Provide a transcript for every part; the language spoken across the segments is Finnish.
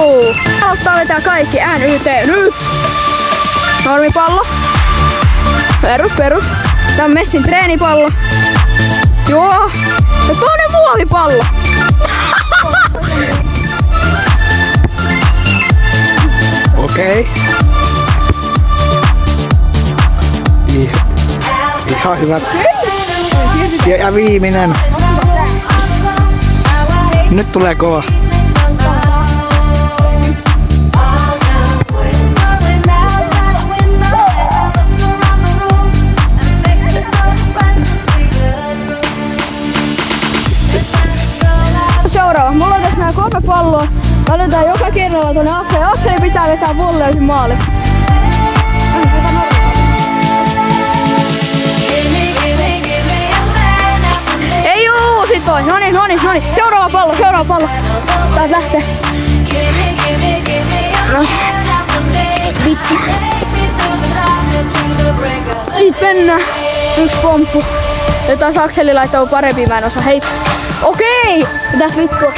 Juu. Aloittaa vetää kaikki. NYT nyt! Normipallo. Perus. Tää on Messin treenipallo. Joo. Ja toinen muovipallo. Okei. Ihan hyvä. Ja viimeinen. Nyt tulee kova. Seuraava. Mulla on tässä nää 3 palloa. Laitetaan joka kerralla tuonne Akseen. Akseen pitää vetää volleys maali. Ei juu, sit toi. Noniin. Seuraava pallo. Taas lähtee. No. Vittu. Nyt mennään. 1 pomppu. Ja taas Akseli laittaa parempi, mä en osaa heittää. Okei! Mitäs vittua?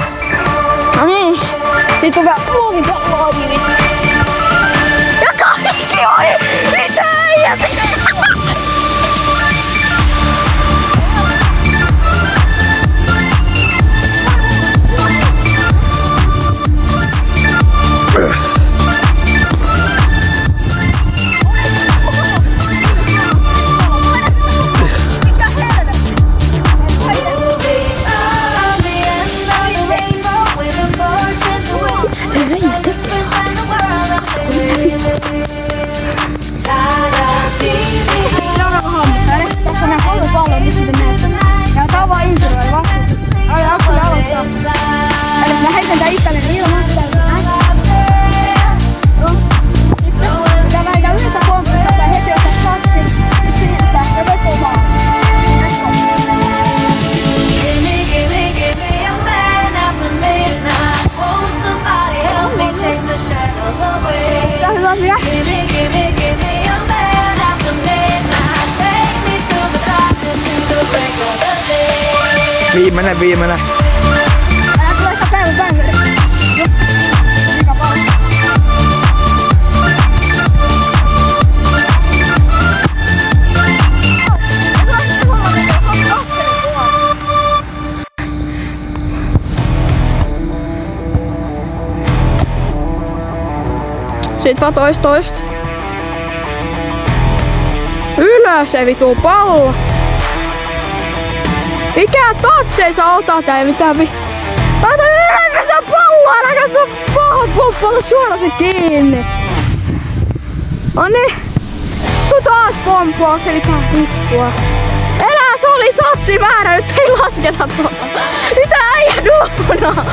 No niin. Sit on vähän muovipalloa. Ja kaikki ohi! Mitä äijät? Viimeinen. Älä tule sitä päivä. Sit vaan toista. Ylös se vitu pallo. Mikä tatse sä otat ja mitään Laita ylempää sitä palloa, älä katso paha pomppuota suoraan se kiinni. Noniin. Tuu taas pomppua, se mitään vittua. Elää, se oli satsimäärä, nyt ei lasketa tuota. Mitä äijä duunaa?